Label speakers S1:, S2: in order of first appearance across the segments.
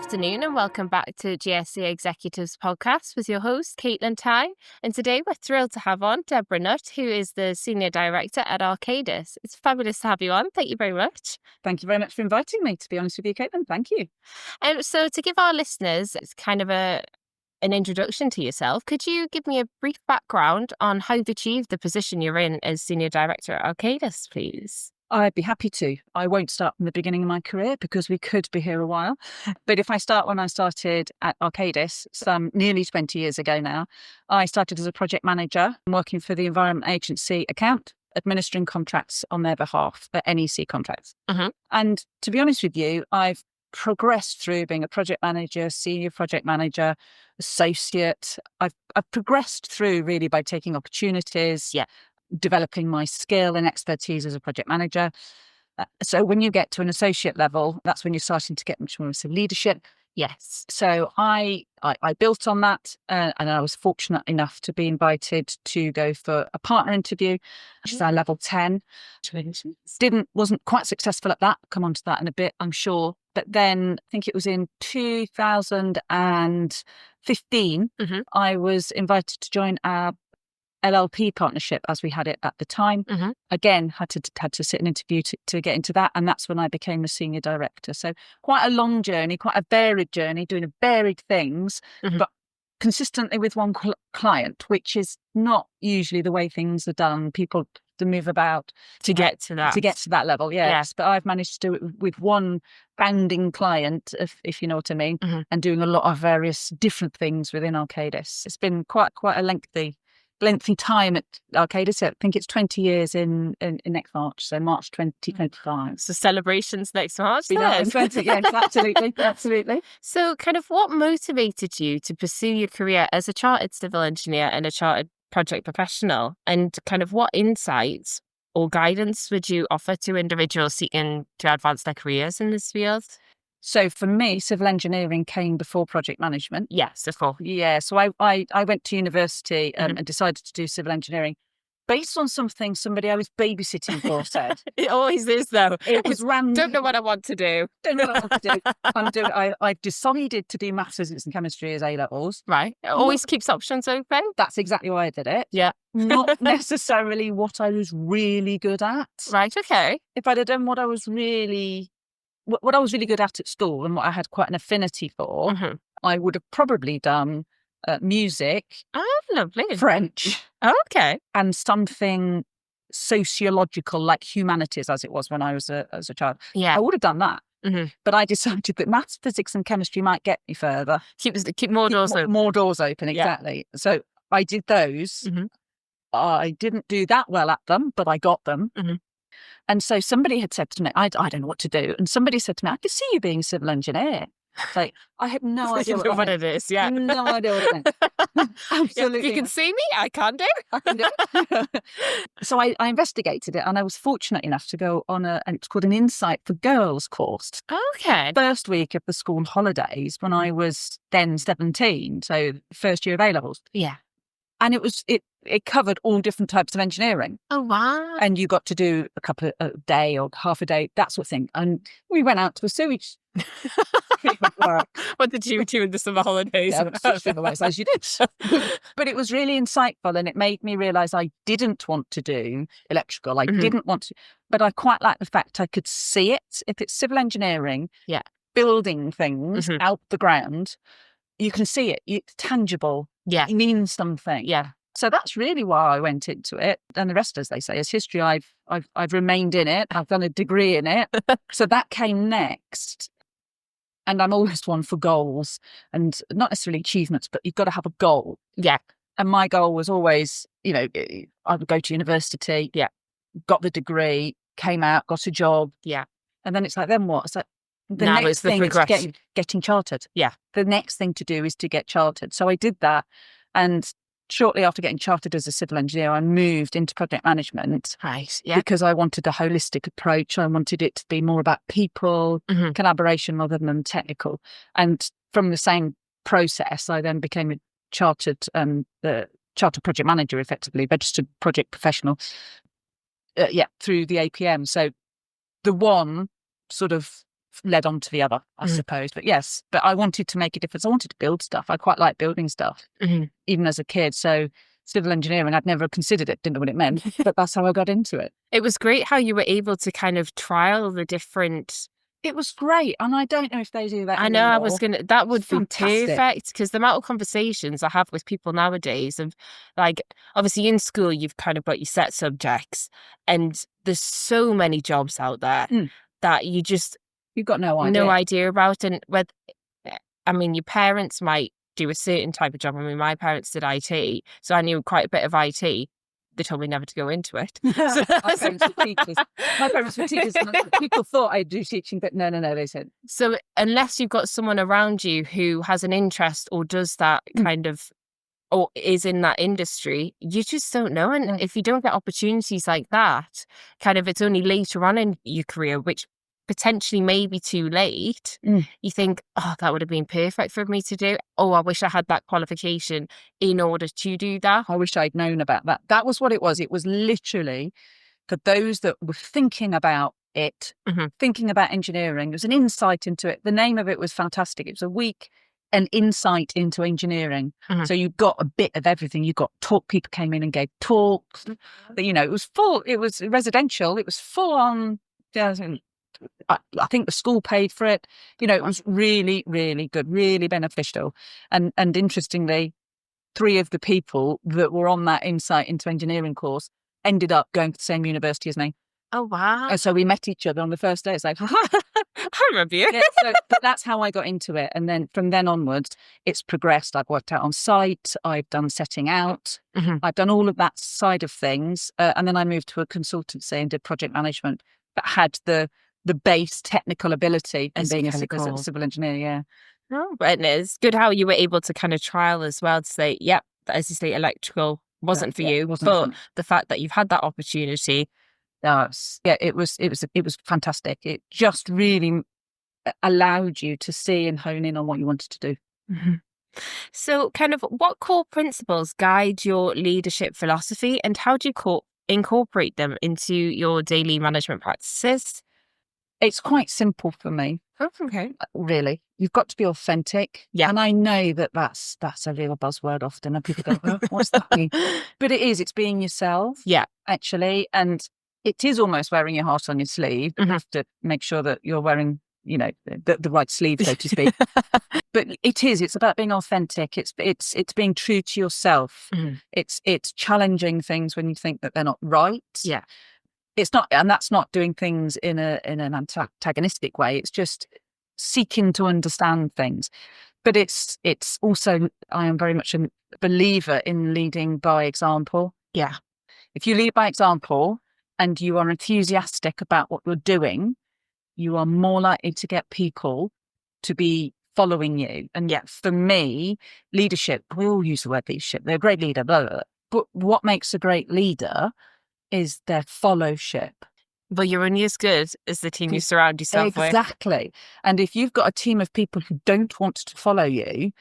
S1: afternoon and welcome back to GSC Executives Podcast with your host, Caitlin Ty. And today we're thrilled to have on Deborah Nutt, who is the Senior Director at Arcadis. It's fabulous to have you on. Thank you very much.
S2: Thank you very much for inviting me, to be honest with you, Caitlin. Thank you.
S1: So to give our listeners kind of an introduction to yourself, could you give me a brief background on how you've achieved the position you're in as Senior Director at Arcadis, please?
S2: I'd be happy to. I won't start from the beginning of my career because we could be here a while. But if I start when I started at Arcadis, some nearly 20 years ago now, I started as a project manager working for the Environment Agency account, administering contracts on their behalf, NEC contracts. And to be honest with you, I've progressed through being a project manager, senior project manager, associate. I've progressed through really by taking opportunities, developing my skill and expertise as a project manager. So when you get to an associate level, that's when you're starting to get much more of some leadership.
S1: Yes.
S2: So I built on that, and I was fortunate enough to be invited to go for a partner interview, which is our level 10. Wasn't quite successful at that. Come on to that in a bit, I'm sure. But then I think it was in 2015, I was invited to join our LLP partnership as we had it at the time. Again, had to sit an interview to get into that, and that's when I became the senior director. So quite a long journey, quite a varied journey, doing varied things, but consistently with one client, which is not usually the way things are done. People to move about
S1: to get to that
S2: level. Yes, but I've managed to do it with one founding client, if you know what I mean, and doing a lot of various different things within Arcadis. It's been quite a lengthy time at Arcadis. I think it's 20 years in next March, so March 2025.
S1: So celebrations next March.
S2: Yes, absolutely.
S1: So kind of what motivated you to pursue your career as a chartered civil engineer and a chartered project professional? And kind of what insights or guidance would you offer to individuals seeking to advance their careers in this field?
S2: So for me, civil engineering came before project management.
S1: Yes, of course.
S2: Yeah, so I went to university and decided to do civil engineering based on something somebody I was babysitting for said.
S1: It always is, though.
S2: It was random.
S1: Don't know what I want to do.
S2: I've decided to do maths, physics and chemistry as A-levels.
S1: Right. It always keeps options open.
S2: That's exactly why I did it.
S1: Yeah.
S2: Not necessarily what I was really good at.
S1: Right, okay.
S2: If I'd have done what I was really good at school and what I had quite an affinity for, I would have probably done music.
S1: Oh, lovely.
S2: French.
S1: Oh, okay.
S2: And something sociological like humanities as it was when I was as a child.
S1: Yeah.
S2: I would have done that. But I decided that maths, physics and chemistry might get me further.
S1: Keep more doors open.
S2: More doors open, exactly. Yeah. So I did those. I didn't do that well at them, but I got them. And so somebody had said to me, I don't know what to do. And somebody said to me, I could see you being a civil engineer. Like, I had no idea
S1: what it is. Yeah.
S2: No idea what it meant. Absolutely.
S1: Yeah, you can see me, I can do.
S2: I can do it. So I investigated it, and I was fortunate enough to go on and it's called an Insight for Girls course.
S1: Okay.
S2: First week of the school holidays when I was then 17, so first year of A-levels.
S1: Yeah.
S2: And it covered all different types of engineering.
S1: Oh, wow.
S2: And you got to do a day or half a day, that sort of thing. And we went out to a sewage.
S1: What did you do in the summer holidays?
S2: As you did. But it was really insightful, and it made me realise I didn't want to do electrical. I didn't want to, but I quite like the fact I could see it. If it's civil engineering, building things out the ground, you can see it. It's tangible.
S1: Yeah.
S2: It means something.
S1: Yeah.
S2: So that's really why I went into it. And the rest, as they say, is history. I've remained in it. I've done a degree in it. So that came next. And I'm always one for goals, and not necessarily achievements, but you've got to have a goal.
S1: Yeah.
S2: And my goal was always, I would go to university.
S1: Yeah.
S2: Got the degree, came out, got a job.
S1: Yeah.
S2: And then it's like, then what? It's like, the
S1: now
S2: next
S1: it's the
S2: thing is
S1: progression.
S2: getting chartered.
S1: Yeah.
S2: The next thing to do is to get chartered. So I did that. And shortly after getting chartered as a civil engineer, I moved into project management.
S1: Right. Yeah.
S2: Because I wanted a holistic approach. I wanted it to be more about people, collaboration rather than technical. And from the same process, I then became a chartered project manager, effectively, registered project professional. Through the APM. So the one sort of led on to the other, I suppose. But yes, but I wanted to make a difference. I wanted to build stuff. I quite like building stuff, even as a kid. So civil engineering, I'd never considered it, didn't know what it meant, but that's how I got into it.
S1: It was great how you were able to kind of trial the different.
S2: It was great. And I don't know if they do that
S1: I know,
S2: anymore.
S1: that would be
S2: Fantastic.
S1: perfect, because the amount of conversations I have with people nowadays of, like, obviously in school, you've kind of got your set subjects, and there's so many jobs out there that you've
S2: got no idea.
S1: No idea about. And I mean, your parents might do a certain type of job. I mean, my parents did IT, so I knew quite a bit of IT. They told me never to go into it.
S2: My parents were teachers. My parents were teachers. People thought I'd do teaching, but no, they said.
S1: So unless you've got someone around you who has an interest or does that kind of, or is in that industry, you just don't know. And if you don't get opportunities like that, kind of, it's only later on in your career, which potentially may be too late, you think, oh, that would have been perfect for me to do. Oh, I wish I had that qualification in order to do that.
S2: I wish I'd known about that. That was what it was. It was literally for those that were thinking about it, thinking about engineering. There was an insight into it. The name of it was fantastic. It was a week, an insight into engineering. So you got a bit of everything. You got talk. People came in and gave talks. You know, it was full. It was residential. It was full on. I think the school paid for it. You know, it was really, really good, really beneficial. And interestingly, 3 of the people that were on that insight into engineering course ended up going to the same university as me.
S1: Oh, wow.
S2: And so we met each other on the first day. It's like,
S1: I remember you.
S2: Yeah, but that's how I got into it. And then from then onwards, it's progressed. I've worked out on site. I've done setting out. I've done all of that side of things. And then I moved to a consultancy and did project management that had the base technical ability and being a civil engineer. Yeah.
S1: Oh, and it's good how you were able to kind of trial as well to say, yep, as you say, electrical wasn't for you, but the fact that you've had that opportunity.
S2: It was fantastic. It just really allowed you to see and hone in on what you wanted to do.
S1: So kind of what core principles guide your leadership philosophy, and how do you incorporate them into your daily management practices?
S2: It's quite simple for me.
S1: Oh, okay.
S2: Really. You've got to be authentic.
S1: Yeah.
S2: And I know that that's a real buzzword often, and people go, oh, what's that mean? But it is. It's being yourself.
S1: Yeah.
S2: Actually. And it is almost wearing your heart on your sleeve. You have to make sure that you're wearing, you know, the right sleeve, so to speak. But it's about being authentic. It's being true to yourself. It's challenging things when you think that they're not right.
S1: Yeah.
S2: It's not, and that's not doing things in an antagonistic way. It's just seeking to understand things. But it's also, I am very much a believer in leading by example.
S1: Yeah.
S2: If you lead by example and you are enthusiastic about what you're doing, you are more likely to get people to be following you. And yet, for me, leadership, we all use the word leadership. They're a great leader, blah, blah, blah. But what makes a great leader is their followship.
S1: Well, you're only as good as the team you surround yourself with.
S2: Exactly. And if you've got a team of people who don't want to follow you,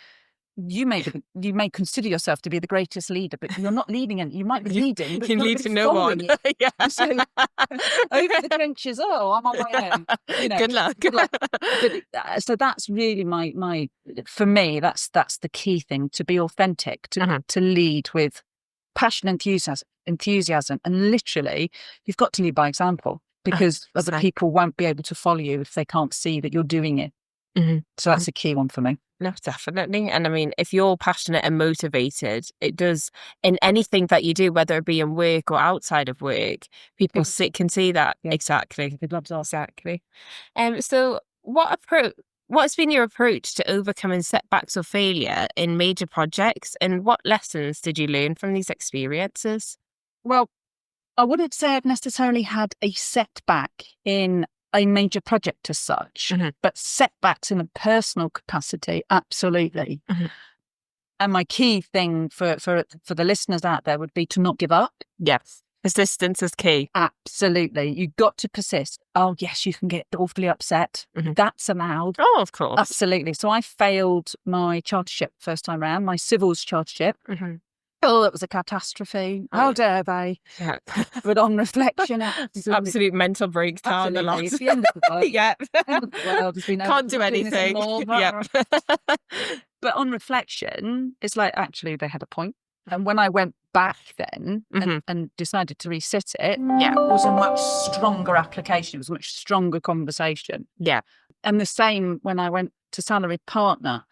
S2: you may consider yourself to be the greatest leader, but you're not leading, and you might be leading, but
S1: you
S2: you're
S1: need to know one.
S2: Yeah. So over the trenches, I'm on my own. You know,
S1: good luck.
S2: But, so that's really my for me. That's the key thing: to be authentic, to lead with passion, enthusiasm, and literally, you've got to lead by example, because other people won't be able to follow you if they can't see that you're doing it. So that's a key one for me.
S1: No, definitely. And I mean, if you're passionate and motivated, it does in anything that you do, whether it be in work or outside of work, people can see that. Yeah. Exactly. Exactly. So what has been your approach to overcoming setbacks or failure in major projects, and what lessons did you learn from these experiences?
S2: Well, I wouldn't say I've necessarily had a setback in a major project as such, but setbacks in a personal capacity, absolutely. And my key thing for the listeners out there would be to not give up.
S1: Yes. Persistence is key.
S2: Absolutely. You've got to persist. Oh, yes, you can get awfully upset. That's allowed.
S1: Oh, of course.
S2: Absolutely. So I failed my chartership first time round, my civils chartership. Oh, it was a catastrophe. How dare they?
S1: Yeah.
S2: But on reflection,
S1: Absolute mental breakdown. The
S2: absolutely,
S1: loss.
S2: it's the end of the world.
S1: Yeah.
S2: End of the world has been
S1: Can't do
S2: doing this
S1: anything.
S2: anymore.
S1: Yeah.
S2: But on reflection, it's like, actually, they had a point. And when I went back then and decided to resit it,
S1: Yeah.
S2: it was a much stronger application. It was a much stronger conversation.
S1: Yeah.
S2: And the same when I went to salaried partner.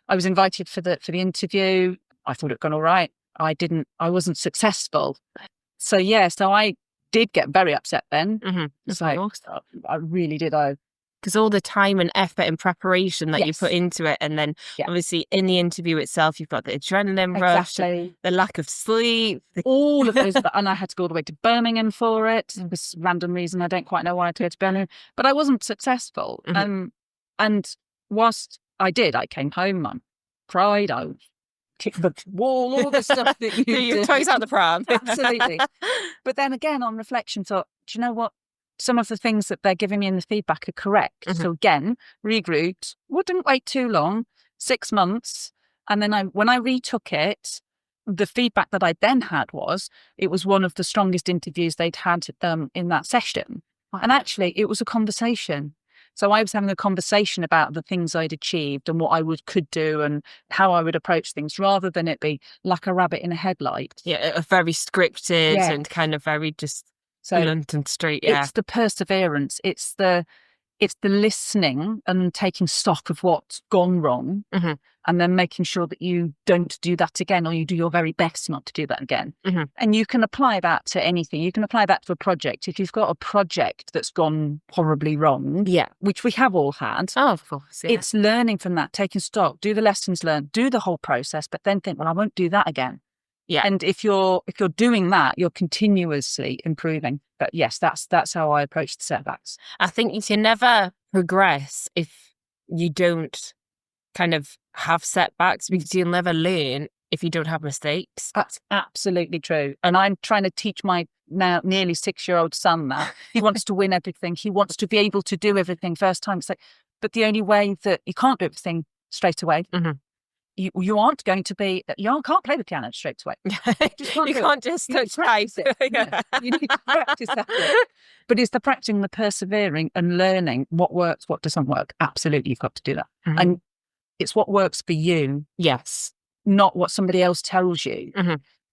S2: I was invited for the interview. I thought it'd gone all right. I wasn't successful. So I did get very upset then. It's like, I really did.
S1: Because all the time and effort and preparation that you
S2: Yes.
S1: put into it. And then obviously in the interview itself, you've got the adrenaline rush,
S2: Exactly.
S1: the lack of sleep.
S2: All of those. And I had to go all the way to Birmingham for it. For this random reason. I don't quite know why I had to go to Birmingham. But I wasn't successful. And whilst I did, I came home, I cried, I kicked the wall, all the stuff that you
S1: Threw your
S2: do.
S1: toes out the pram.
S2: Absolutely. But then again, on reflection, thought, do you know what? Some of the things that they're giving me in the feedback are correct. So again, regrouped, wouldn't wait too long, 6 months. And then when I retook it, the feedback that I then had was, it was one of the strongest interviews they'd had in that session. And actually, it was a conversation. So I was having a conversation about the things I'd achieved and what I could do and how I would approach things, rather than it be like a rabbit in a headlight.
S1: Yeah, very scripted and kind of very just blunt and straight. Yeah,
S2: it's the perseverance. It's the listening and taking stock of what's gone wrong, and then making sure that you don't do that again, or you do your very best not to do that again. And you can apply that to anything. You can apply that to a project. If you've got a project that's gone horribly wrong, which we have all had.
S1: Oh, of course. Yeah.
S2: It's learning from that, taking stock, do the lessons learned, do the whole process, but then think, well, I won't do that again.
S1: Yeah.
S2: And if you're doing that, you're continuously improving. But yes, that's how I approach the setbacks.
S1: I think you can never progress if you don't kind of have setbacks, because you'll never learn if you don't have mistakes.
S2: That's absolutely true. And I'm trying to teach my now nearly 6-year-old son that. He wants to win everything. He wants to be able to do everything first time. It's like, but the only way that you can't do everything straight away, you aren't going to be, you can't play the piano straight away.
S1: You can't just touch type.
S2: You need to practice that. But it's the practicing, the persevering and learning what works, what doesn't work. Absolutely, you've got to do that. And it's what works for you.
S1: Yes.
S2: Not what somebody else tells you,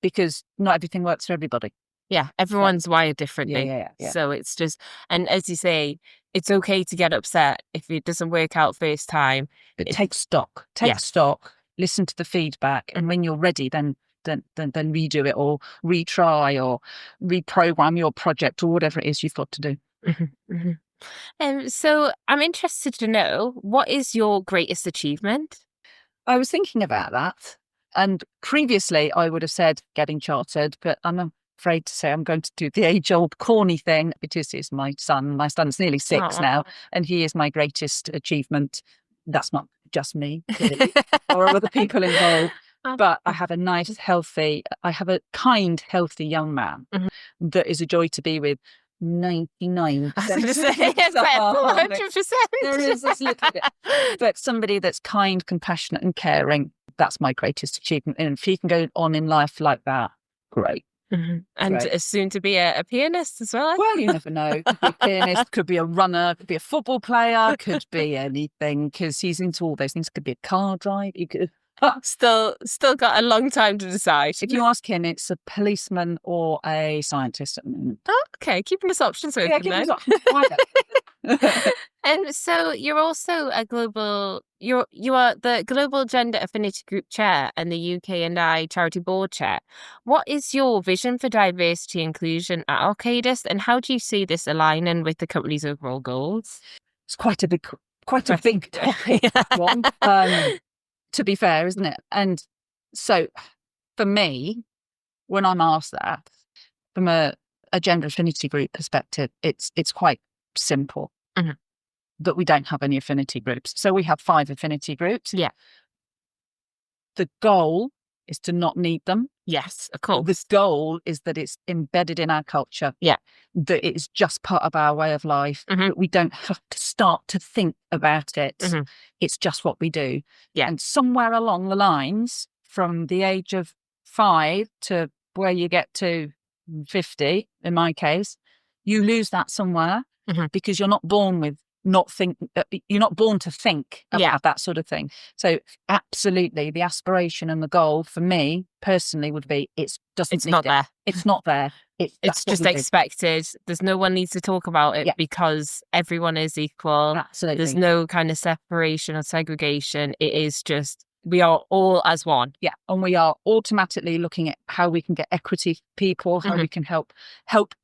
S2: because not everything works for everybody.
S1: Yeah, everyone's wired differently.
S2: Yeah.
S1: So it's just, and as you say, it's okay to get upset if it doesn't work out first time.
S2: But take stock. Take stock. Listen to the feedback, and when you're ready, then redo it, or retry, or reprogram your project, or whatever it is you've got to do.
S1: So I'm interested to know, what is your greatest achievement?
S2: I was thinking about that, and previously I would have said getting chartered, but I'm afraid to say I'm going to do the age-old corny thing, because it's my son. My son's nearly 6 now, and he is my greatest achievement. That's not just me, really. There are other people involved. But I have a kind, healthy young man that is a joy to be with. 99%.
S1: I was going to say, it's like 400%.
S2: There is this little bit. But somebody that's kind, compassionate and caring, that's my greatest achievement. And if he can go on in life like that, great.
S1: And soon to be a pianist as well.
S2: Well, you never know. Could be a pianist, could be a runner, could be a football player, could be anything, because he's into all those things. Could be a car drive. He could.
S1: Still got a long time to decide.
S2: If you ask him, it's a policeman or a scientist at the moment.
S1: Oh, okay, keeping us options open.
S2: Keeping us options wide open.
S1: And so you're also you are the Global Gender Affinity Group Chair and the UK&I Charity Board Chair. What is your vision for diversity and inclusion at Arcadis, and how do you see this aligning with the company's overall goals?
S2: It's quite a big one, to be fair, isn't it? And so for me, when I'm asked that, from a gender affinity group perspective, it's quite simple. That we don't have any affinity groups. So we have 5 affinity groups.
S1: Yeah.
S2: The goal is to not need them.
S1: Yes, of course.
S2: The goal is that it's embedded in our culture.
S1: Yeah.
S2: That it's just part of our way of life. That we don't have to start to think about it. It's just what we do.
S1: Yeah.
S2: And somewhere along the lines, from the age of 5 to where you get to 50, in my case, you lose that somewhere because you're not born with you're not born to think about that sort of thing. So absolutely, the aspiration and the goal for me personally would be it's not
S1: there.
S2: It's not there.
S1: It's just expected. There's no one needs to talk about it because everyone is equal.
S2: Absolutely.
S1: There's no kind of separation or segregation. It is just we are all as one.
S2: Yeah. And we are automatically looking at how we can get equity for people, how we can help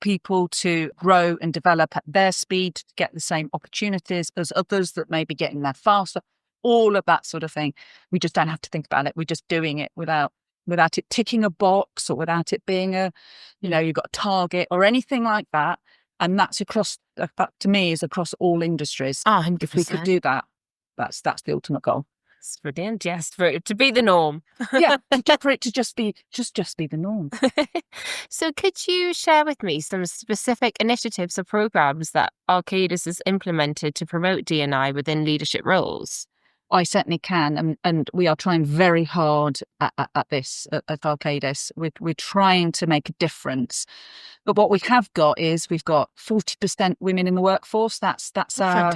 S2: people to grow and develop at their speed, to get the same opportunities as others that may be getting there faster, all of that sort of thing. We just don't have to think about it. We're just doing it without it ticking a box or without it being you've got a target or anything like that. And that to me is across all industries.
S1: 100%.
S2: If we could do that, that's the ultimate goal.
S1: It's brilliant. Yes, for it to be the norm.
S2: Yeah, for it to just be the norm.
S1: So could you share with me some specific initiatives or programs that Arcadis has implemented to promote D&I within leadership roles?
S2: I certainly can, and we are trying very hard at this at Arcadis. We're trying to make a difference. But what we have got is we've got 40% women in the workforce. That's our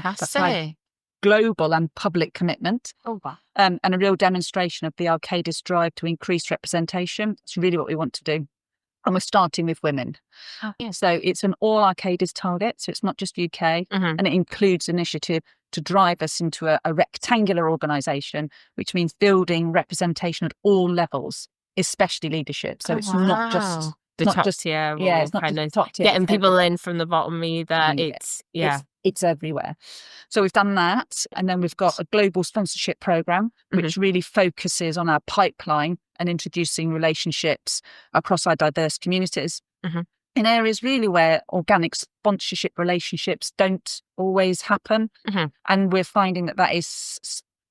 S2: global and public commitment.
S1: Oh, wow.
S2: And a real demonstration of the Arcadis drive to increase representation. It's really what we want to do. And we're starting with women.
S1: Oh, yeah.
S2: So it's an all Arcadis target. So it's not just UK. And it includes initiative to drive us into a rectangular organisation, which means building representation at all levels, especially leadership. So it's not just
S1: the top tier. Yeah, it's not kind of top tier. Getting people in from the bottom either.
S2: It's everywhere. So we've done that. And then we've got a global sponsorship program, which really focuses on our pipeline and introducing relationships across our diverse communities in areas really where organic sponsorship relationships don't always happen. And we're finding that is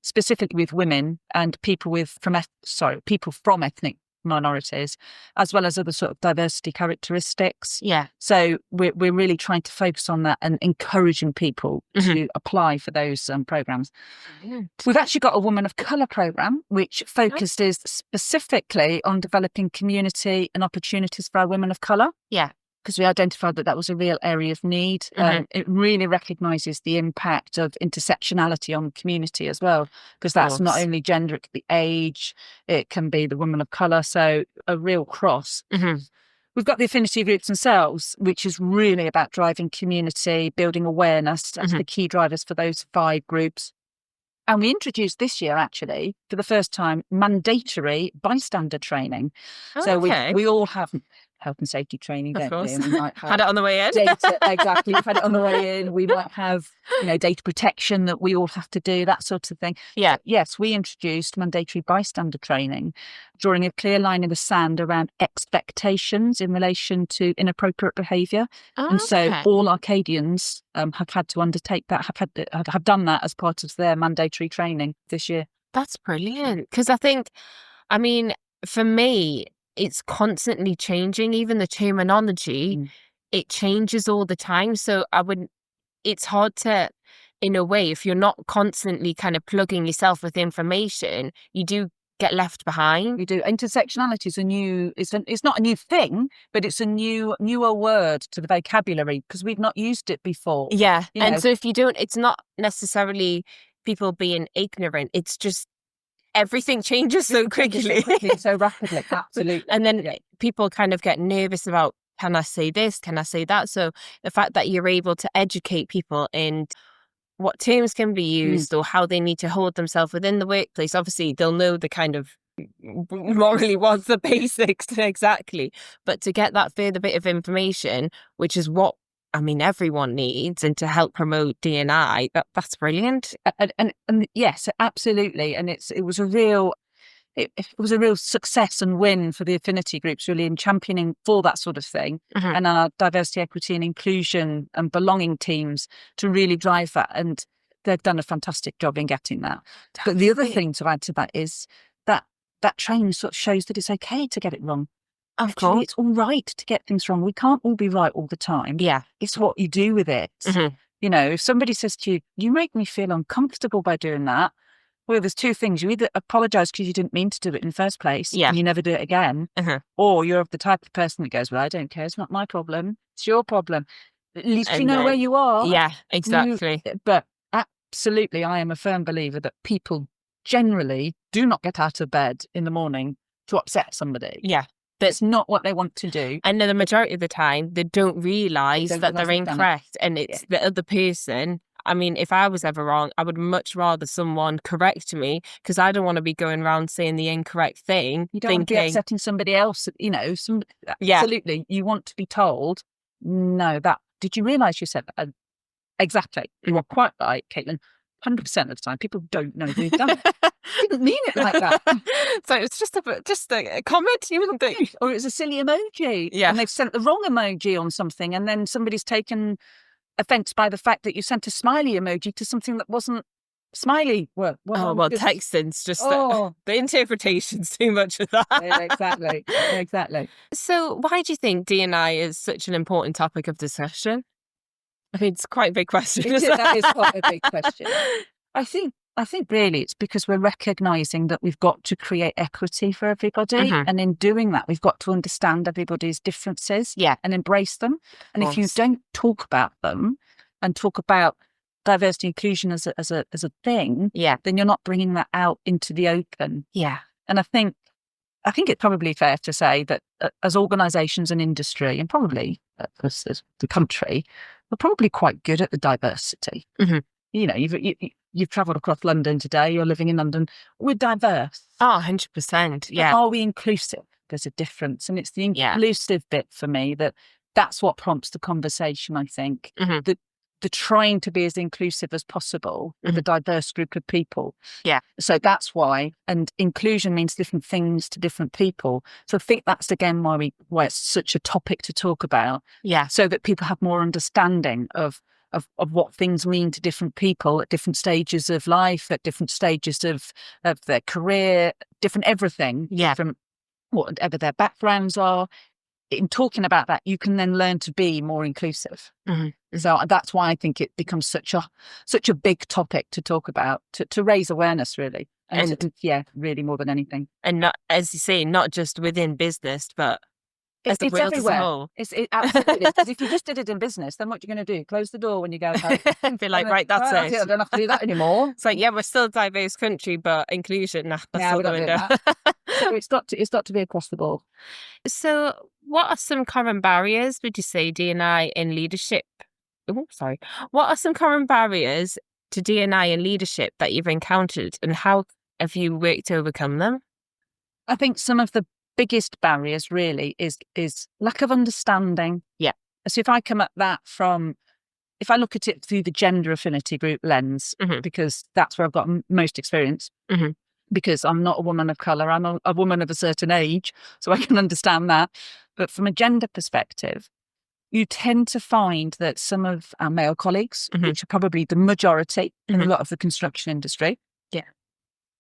S2: specifically with women and people from ethnic minorities, as well as other sort of diversity characteristics.
S1: Yeah.
S2: So we're really trying to focus on that and encouraging people to apply for those programs. We've actually got a Woman of Colour program, which focuses specifically on developing community and opportunities for our women of colour.
S1: Yeah.
S2: Because we identified that was a real area of need. It really recognises the impact of intersectionality on the community as well, because that's not only gender, it could be age, it can be the woman of colour, so a real cross. We've got the affinity groups themselves, which is really about driving community, building awareness. That's the key drivers for those 5 groups. And we introduced this year, actually, for the first time, mandatory bystander training. So we all have health and safety training, don't we? And we might have
S1: had it on the way in.
S2: Exactly, we've had it on the way in. We might have, data protection that we all have to do, that sort of thing.
S1: Yeah.
S2: Yes, we introduced mandatory bystander training, drawing a clear line in the sand around expectations in relation to inappropriate behaviour. And so all Arcadians have had to undertake that, have done that as part of their mandatory training this year.
S1: That's brilliant. Because for me, it's constantly changing. Even the terminology, it changes all the time. So it's hard to, in a way, if you're not constantly kind of plugging yourself with information, you do get left behind.
S2: You do. Intersectionality is it's not a new thing, but it's a newer word to the vocabulary because we've not used it before.
S1: Yeah. And so if you don't, it's not necessarily people being ignorant. It's just everything changes so quickly.
S2: So rapidly. Absolutely.
S1: And then people kind of get nervous about, can I say this? Can I say that? So the fact that you're able to educate people in what terms can be used or how they need to hold themselves within the workplace. Obviously, they'll know the kind of morally what's the basics exactly. But to get that further bit of information, which is what everyone needs, and to help promote D&I, that's brilliant.
S2: And yes, absolutely. And it was a real success and win for the affinity groups, really, in championing for that sort of thing, and our diversity, equity, and inclusion and belonging teams to really drive that. And they've done a fantastic job in getting that. But the other thing to add to that is that training sort of shows that it's okay to get it wrong.
S1: Of course.
S2: It's all right to get things wrong. We can't all be right all the time.
S1: Yeah.
S2: It's what you do with it. If somebody says to you, you make me feel uncomfortable by doing that, Well, there's two things. You either apologise because you didn't mean to do it in the first place and you never do it again, or you're the type of person that goes, well, I don't care. It's not my problem. It's your problem. At least you know where you are.
S1: Yeah, exactly.
S2: But absolutely, I am a firm believer that people generally do not get out of bed in the morning to upset somebody.
S1: Yeah.
S2: That's not what they want to do.
S1: And the majority of the time, they don't realise that they're incorrect and it's the other person. I mean, if I was ever wrong, I would much rather someone correct me because I don't want to be going around saying the incorrect thing.
S2: You don't want to be upsetting somebody else, absolutely. You want to be told, no, did you realise you said that? Exactly. You are quite right, Caitlin. 100% of the time, people don't know they've done it. Didn't mean it like that.
S1: So it's just a comment, you wouldn't think.
S2: Or it's a silly emoji.
S1: Yeah.
S2: And they've sent the wrong emoji on something, and then somebody's taken offence by the fact that you sent a smiley emoji to something that wasn't smiley.
S1: Texting's just the interpretation's too much of that.
S2: Exactly.
S1: So why do you think D&I is such an important topic of discussion? I mean, it's quite a big question.
S2: That is quite a big question. I think really it's because we're recognising that we've got to create equity for everybody. And in doing that, we've got to understand everybody's differences and embrace them. And if you don't talk about them and talk about diversity inclusion as a thing, then you're not bringing that out into the open.
S1: Yeah.
S2: And I think it's probably fair to say that as organisations and industry, and probably as the country, we're probably quite good at the diversity. You know, you've travelled across London today. You're living in London. We're diverse.
S1: 100%. Yeah.
S2: But are we inclusive? There's a difference, and it's the inclusive bit for me that's what prompts the conversation. I think the trying to be as inclusive as possible with a diverse group of people.
S1: Yeah.
S2: So that's why, and inclusion means different things to different people. So I think that's again why it's such a topic to talk about.
S1: Yeah.
S2: So that people have more understanding of what things mean to different people at different stages of life, at different stages of their career, different everything.
S1: Yeah.
S2: From whatever their backgrounds are. In talking about that, you can then learn to be more inclusive. So that's why I think it becomes such a big topic to talk about, to raise awareness, really. And really more than anything.
S1: And not, as you say, not just within business, but as the world as a whole.
S2: It absolutely is. Because if you just did it in business, then what are you going to do? Close the door when you go home?
S1: And be like, right, that's it.
S2: I don't have to do that anymore.
S1: It's like, we're still a diverse country, but inclusion, that's still the window.
S2: So it's got to be across the board.
S1: So what are some common barriers, would you say, D&I in leadership? What are some common barriers to D&I in leadership that you've encountered, and how have you worked to overcome them?
S2: I think some of the biggest barriers really is lack of understanding.
S1: Yeah.
S2: So if I come at that if I look at it through the gender affinity group lens, because that's where I've got most experience, because I'm not a woman of colour, I'm a woman of a certain age, so I can understand that. But from a gender perspective, you tend to find that some of our male colleagues, which are probably the majority in a lot of the construction industry,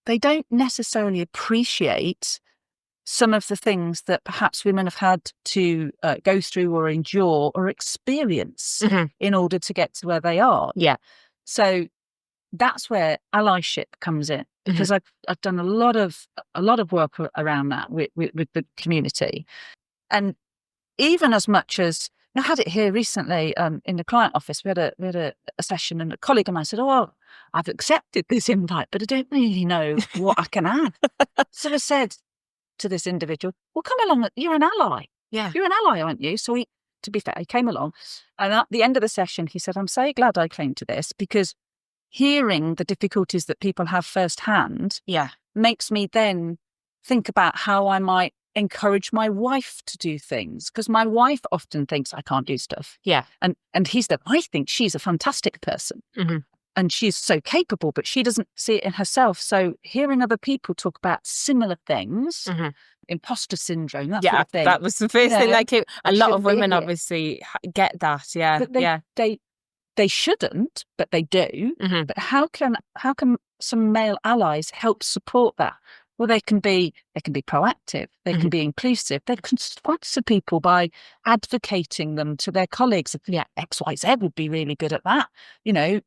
S2: they don't necessarily appreciate some of the things that perhaps women have had to go through or endure or experience in order to get to where they are.
S1: Yeah.
S2: So that's where allyship comes in, because I've done a lot of work around that with the community. And even as much as I had it here recently in the client office, we had a session, and a colleague of mine said, I've accepted this invite, but I don't really know what I can add. So I said to this individual, well, come along, you're an ally.
S1: Yeah.
S2: You're an ally, aren't you? So to be fair, he came along, and at the end of the session, he said, I'm so glad I came to this, because hearing the difficulties that people have firsthand makes me then think about how I might encourage my wife to do things, because my wife often thinks I can't do stuff.
S1: Yeah.
S2: And he said, I think she's a fantastic person. And she's so capable, but she doesn't see it in herself. So hearing other people talk about similar things, imposter syndrome, that sort of thing.
S1: That was the first thing that came. A lot of women obviously get that. Yeah.
S2: But they shouldn't, but they do. But how can some male allies help support that? Well, they can be proactive. They can be inclusive. They can sponsor people by advocating them to their colleagues. Yeah, XYZ would be really good at that. You know,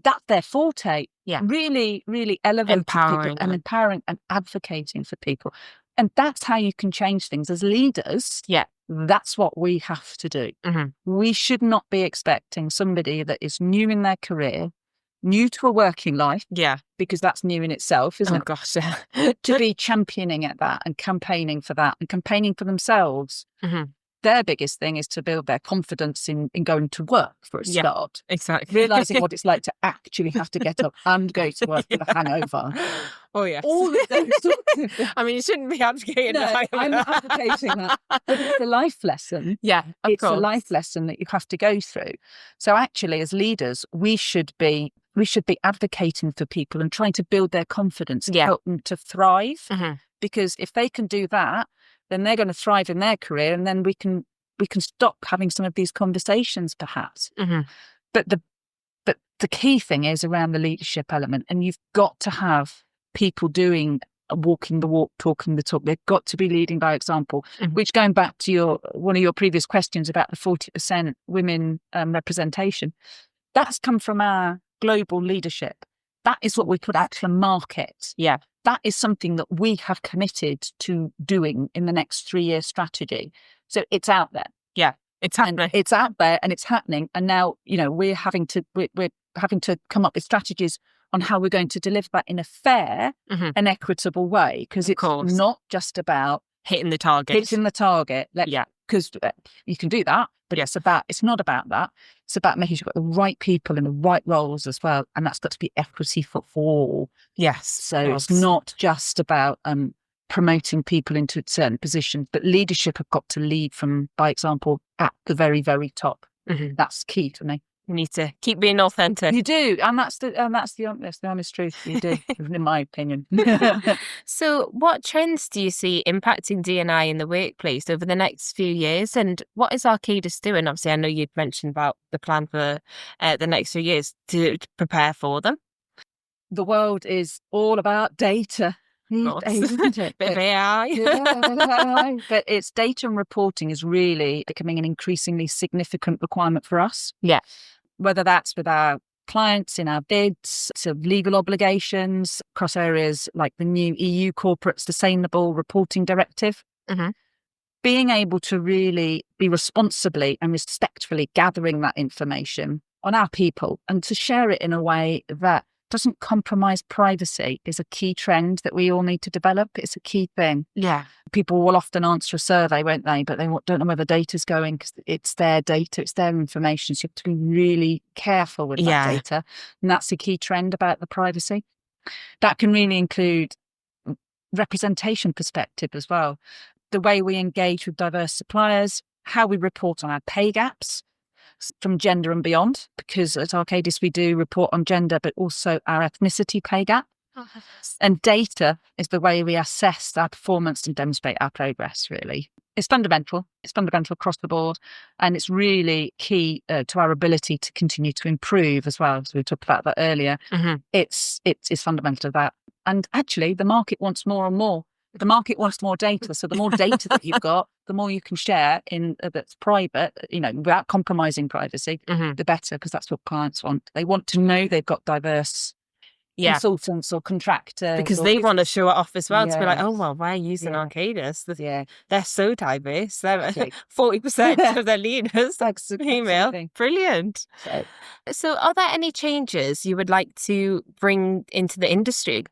S2: that's their forte.
S1: Yeah.
S2: Really, really elevating people and empowering and advocating for people. And that's how you can change things as leaders.
S1: Yeah.
S2: That's what we have to do. We should not be expecting somebody that is new in their career, new to a working life, because that's new in itself, isn't it?
S1: Gosh,
S2: to be championing at that and campaigning for that and campaigning for themselves. Their biggest thing is to build their confidence in going to work for a start.
S1: Exactly.
S2: Realising what it's like to actually have to get up and go to work with a hangover.
S1: Oh, yes.
S2: All of those sorts of things.
S1: I mean, you shouldn't be advocating that.
S2: I'm not advocating that. But it's a life lesson.
S1: Yeah, of course.
S2: It's a life lesson that you have to go through. So actually, as leaders, we should be advocating for people and trying to build their confidence and help them to thrive. Because if they can do that, then they're going to thrive in their career, and then we can stop having some of these conversations, perhaps. But the key thing is around the leadership element, and you've got to have people walking the walk, talking the talk. They've got to be leading by example. Which, going back to one of your previous questions about the 40% women representation, that's come from our global leadership. That is what we could actually market. Yeah. That is something that we have committed to doing in the next 3-year strategy. So it's out there. Yeah. It's happening. It's out there and it's happening. And now, you know, we're having to come up with strategies on how we're going to deliver that in a fair and equitable way. Because it's not just about
S1: hitting the target.
S2: Because you can do that, but it's not about that. It's about making sure you've got the right people in the right roles as well. And that's got to be equity for all.
S1: Yes.
S2: So it's not just about promoting people into certain positions, but leadership have got to lead by example at the very, very top. That's key for me.
S1: You need to keep being authentic.
S2: You do, and that's the honest truth. You do, in my opinion.
S1: So, what trends do you see impacting D&I in the workplace over the next few years, and what is Arcadis doing? Obviously, I know you'd mentioned about the plan for the next few years to prepare for them.
S2: The world is all about data.
S1: Isn't it? Bit of AI.
S2: But it's data and reporting is really becoming an increasingly significant requirement for us. Yeah. Whether that's with our clients in our bids, to legal obligations across areas like the new EU Corporate Sustainable Reporting Directive. Being able to really be responsibly and respectfully gathering that information on our people and to share it in a way that doesn't compromise privacy is a key trend that we all need to develop. It's a key thing. Yeah. People will often answer a survey, won't they? But they don't know where the data's going because it's their data, it's their information. So you have to be really careful with that data. And that's a key trend about the privacy. That can really include representation perspective as well. The way we engage with diverse suppliers, how we report on our pay gaps, from gender and beyond, because at Arcadis we do report on gender, but also our ethnicity pay gap. And data is the way we assess our performance and demonstrate our progress, really. It's fundamental. It's fundamental across the board. And it's really key to our ability to continue to improve as well. So we talked about that earlier. It's fundamental to that. And actually, the market wants more and more. The market wants more data. So the more data that you've got, the more you can share in that's private, you know, without compromising privacy, the better, because that's what clients want. They want to know they've got diverse consultants or contractors.
S1: Because they want to show it off as well, to be like, oh, well, why are you using Arcadis? They're so diverse. They're 40% of their leaders are female. Brilliant. So are there any changes you would like to bring into the industry?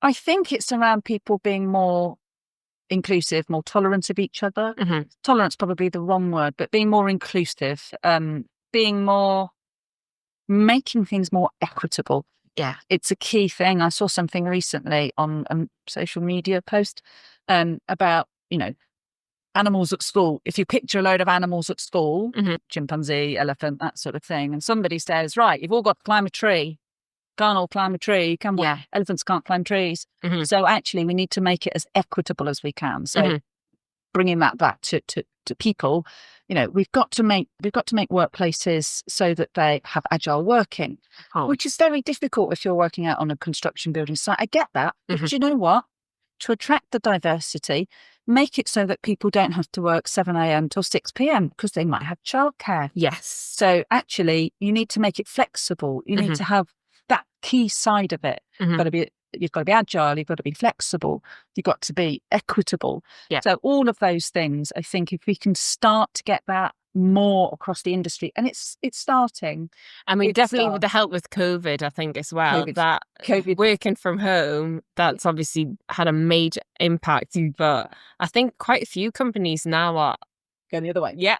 S2: I think it's around people being more inclusive, more tolerant of each other. Tolerance probably the wrong word, but being more inclusive, making things more equitable. Yeah, it's a key thing. I saw something recently on a social media post about, you know, animals at school. If you picture a load of animals at school, chimpanzee, elephant, that sort of thing, and somebody says, right, you've all got to climb a tree. Can't all climb a tree, can we? Elephants can't climb trees. So actually we need to make it as equitable as we can. So bringing that back to people, we've got to make workplaces so that they have agile working, which is very difficult if you're working out on a construction building site. I get that, but you know what? To attract the diversity, make it so that people don't have to work 7 a.m. till 6 p.m. because they might have childcare.
S1: Yes.
S2: So actually, you need to make it flexible. You need to have that key side of it. You've got to be agile. You've got to be flexible. You've got to be equitable.
S1: Yeah.
S2: So all of those things, I think, if we can start to get that more across the industry, and it's starting.
S1: I mean, definitely with the help with COVID, I think as well, COVID working from home, that's obviously had a major impact. But I think quite a few companies now are
S2: going the other way.
S1: Yeah.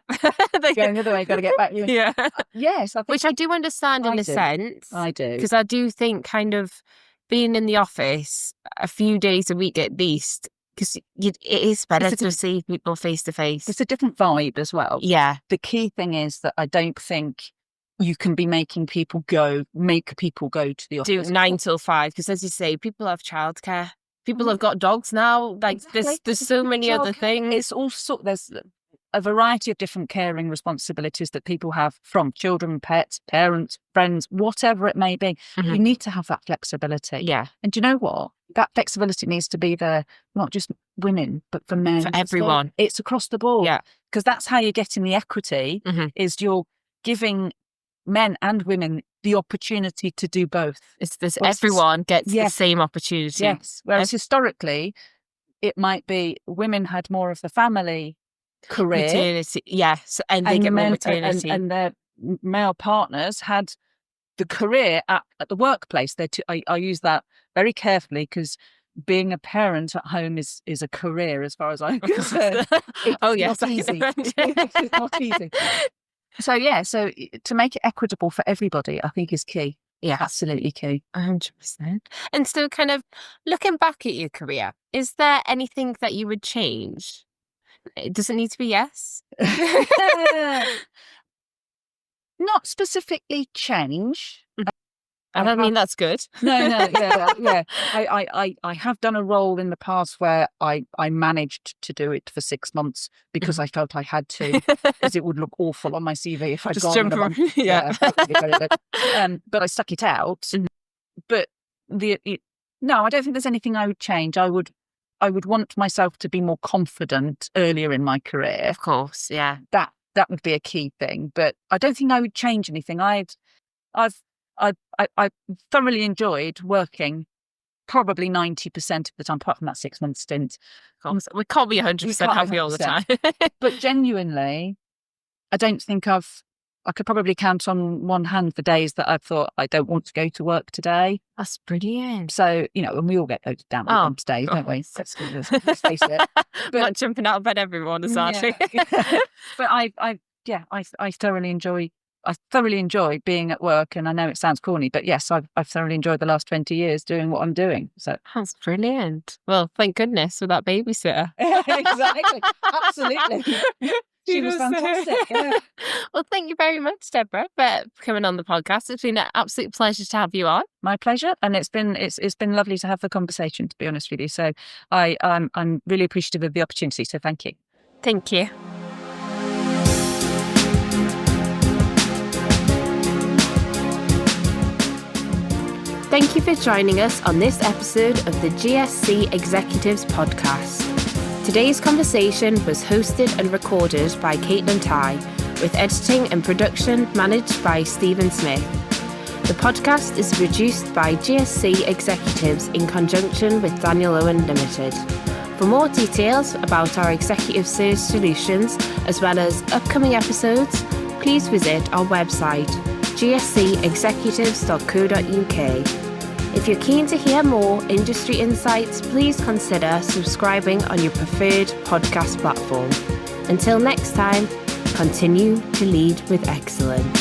S2: Going the other way, got to get back.
S1: Yeah.
S2: Yes. I think
S1: which I do understand in a sense.
S2: I do.
S1: Because I do think kind of being in the office a few days a week at least, because it is better to see people face to face.
S2: It's a different vibe as well.
S1: Yeah.
S2: The key thing is that I don't think you can be make people go to the office.
S1: Do 9 till 5, because as you say, people have childcare. People have got dogs now. Like there's so many other things.
S2: It's also there's a variety of different caring responsibilities that people have, from children, pets, parents, friends, whatever it may be. You need to have that flexibility.
S1: Yeah.
S2: And do you know what? That flexibility needs to be there, not just women, but for men.
S1: For everyone.
S2: It's across the board.
S1: Yeah.
S2: Because that's how you're getting the equity, is you're giving men and women the opportunity to do both.
S1: Everyone gets the same opportunity.
S2: Yes. Whereas historically, it might be women had more of the family career.
S1: Maternity, yes. And they get more maternity.
S2: And their male partners had the career at the workplace. I use that very carefully, because being a parent at home is a career as far as I'm concerned. It's not easy. It's not easy. So to make it equitable for everybody, I think is key.
S1: Yeah,
S2: absolutely key.
S1: 100%. And so, kind of looking back at your career, is there anything that you would change? It doesn't need to be yes.
S2: Not specifically change.
S1: I mean, that's good.
S2: No, yeah. I have done a role in the past where I managed to do it for 6 months because I felt I had to, because it would look awful on my CV if I'd
S1: just
S2: gone.
S1: Jump from, yeah.
S2: But I stuck it out. But no, I don't think there's anything I would change. I would want myself to be more confident earlier in my career.
S1: Of course, yeah.
S2: That would be a key thing. But I don't think I would change anything. I thoroughly enjoyed working probably 90% of the time, apart from that 6 month stint.
S1: We can't be 100% happy all the time.
S2: But genuinely, I don't think I could probably count on one hand the days that I've thought I don't want to go to work today.
S1: That's brilliant.
S2: So, and we all get those down days, don't we? Let's face it. But,
S1: not jumping out of bed every morning, sadly.
S2: But I thoroughly enjoy being at work, and I know it sounds corny, but yes, I've thoroughly enjoyed the last 20 years doing what I'm doing. So
S1: that's brilliant. Well, thank goodness for that babysitter.
S2: Exactly, absolutely. She was fantastic. Yeah.
S1: Well, thank you very much, Deborah, for coming on the podcast. It's been an absolute pleasure to have you on.
S2: My pleasure, and it's been lovely to have the conversation, to be honest with you. So I'm really appreciative of the opportunity. So thank you.
S1: Thank you. Thank you for joining us on this episode of the GSC Executives Podcast. Today's conversation was hosted and recorded by Caitlin Ty, with editing and production managed by Stephen Smith. The podcast is produced by GSC Executives in conjunction with Daniel Owen Limited. For more details about our executive search solutions, as well as upcoming episodes, please visit our website, gscexecutives.co.uk. If you're keen to hear more industry insights, please consider subscribing on your preferred podcast platform. Until next time, continue to lead with excellence.